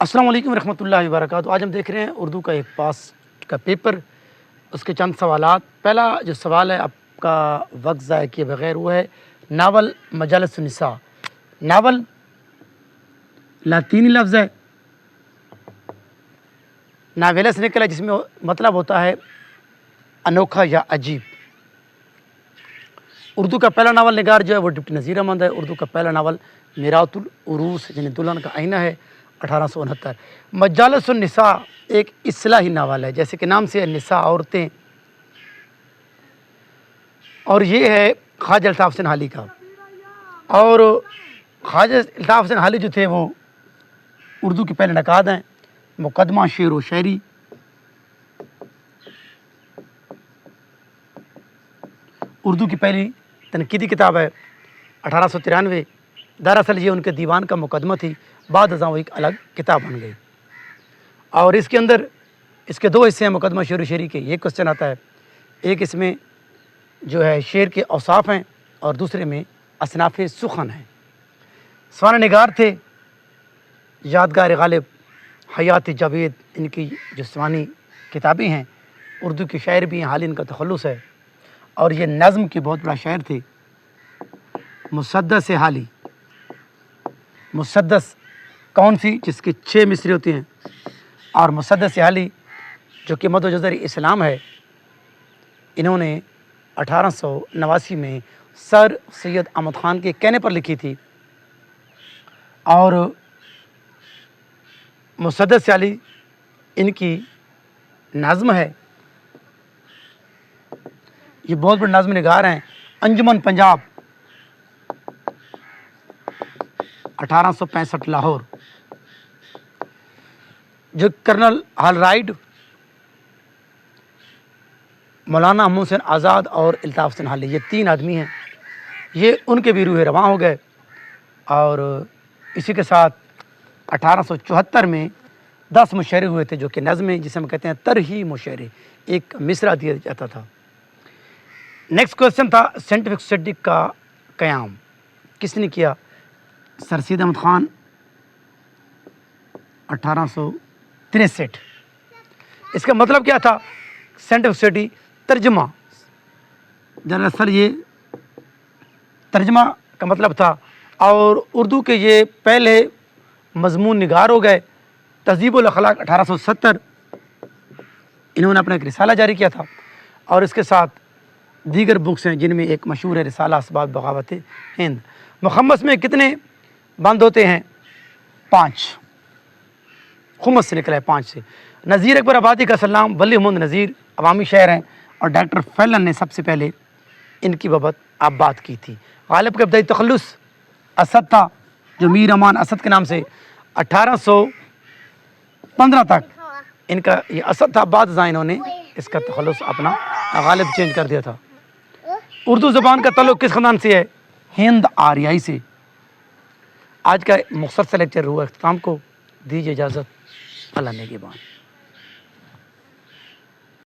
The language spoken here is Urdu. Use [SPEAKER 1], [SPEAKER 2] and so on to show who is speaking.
[SPEAKER 1] السلام علیکم ورحمۃ اللہ وبرکاتہ۔ آج ہم دیکھ رہے ہیں اردو کا ایک پاس کا پیپر، اس کے چند سوالات۔ پہلا جو سوال ہے آپ کا وقت ضائع کیے بغیر، وہ ہے ناول مجالس النساء۔ ناول لاطینی لفظ ہے، ناویلا سے نکلا، جس میں مطلب ہوتا ہے انوکھا یا عجیب۔ اردو کا پہلا ناول نگار جو ہے وہ ڈپٹی نذیر احمد ہے۔ اردو کا پہلا ناول میرات العروس یعنی دلہن کا آئینہ ہے، 1869۔ مجالس النساء ایک اصطلاحی ناول ہے، جیسے کہ نام سے ہے نساء، عورتیں، اور یہ ہے خواجہ الطاف حسین حالی کا۔ اور خواجہ الطاف حسین حالی جو تھے وہ اردو کے پہلے نقاد ہیں۔ مقدمہ شعر و شاعری، اردو کی پہلی تنقیدی کتاب ہے، 1893۔ دراصل یہ ان کے دیوان کا مقدمہ تھی، بعد ازاں وہ ایک الگ کتاب بن گئی۔ اور اس کے اندر اس کے دو حصے ہیں مقدمہ شعر و شاعری کے۔ یہ کوشچن آتا ہے، ایک اس میں جو ہے شعر کے اوصاف ہیں اور دوسرے میں اصناف سخن ہیں۔ سوانح نگار تھے یادگار غالب، حیات جاوید، ان کی جو سوانح کتابیں ہیں۔ اردو کے شاعر بھی ہیں، حال ان کا تخلص ہے، اور یہ نظم کے بہت بڑا شاعر تھے۔ مسدس حالی، مسدس کون سی؟ جس کے 6 مصرے ہوتے ہیں، اور مسدس حالی جو کہ مد و جزر اسلام ہے، انہوں نے 1889 میں سر سید احمد خان کے کہنے پر لکھی تھی۔ اور مسدس حالی ان کی نظم ہے، یہ بہت بڑے نظم نگار ہیں۔ انجمن پنجاب، 1865 لاہور۔ جو کرنل ہال رائڈ، مولانا محمود حسین آزاد اور الطاف حسین حالی، یہ 3 آدمی ہیں، یہ ان کے بھی روح رواں ہو گئے۔ اور اسی کے ساتھ 1874 میں 10 مشاعرے ہوئے تھے، جو کہ نظمیں، جسے ہم کہتے ہیں ترہی مشاعرے، ایک مصرع دیا جاتا تھا۔ نیکسٹ کوشچن تھا سائنٹیفک سوسائٹی کا قیام کس نے کیا؟ سر سید احمد خان، 1863۔ اس کا مطلب کیا تھا؟ سائنٹیفک سوسائٹی ترجمہ، دراصل یہ ترجمہ کا مطلب تھا۔ اور اردو کے یہ پہلے مضمون نگار ہو گئے۔ تہذیب الاخلاق، 1870، انہوں نے اپنا ایک رسالہ جاری کیا تھا۔ اور اس کے ساتھ دیگر بکس ہیں، جن میں ایک مشہور ہے رسالہ اسباب بغاوت ہند۔ مخمس میں کتنے بند ہوتے ہیں؟ 5۔ خمس سے نکلا ہے 5 سے۔ نذیر اکبر آبادی کا سلام، ولی محمد نذیر عوامی شاعر ہیں، اور ڈاکٹر فیلن نے سب سے پہلے ان کی بابت آپ بات کی تھی۔ غالب کا ابتدائی تخلص اسد تھا، جو میر امان اسد کے نام سے 1815 تک ان کا یہ اسد تھا، بعد ازاں انہوں نے اس کا تخلص اپنا غالب چینج کر دیا تھا۔ اردو زبان کا تعلق کس خاندان سے ہے؟ ہند آریائی سے۔ آج کا مختصر لیکچر ہوا اختتام کو، دیجیے اجازت، اللہ نگہبان۔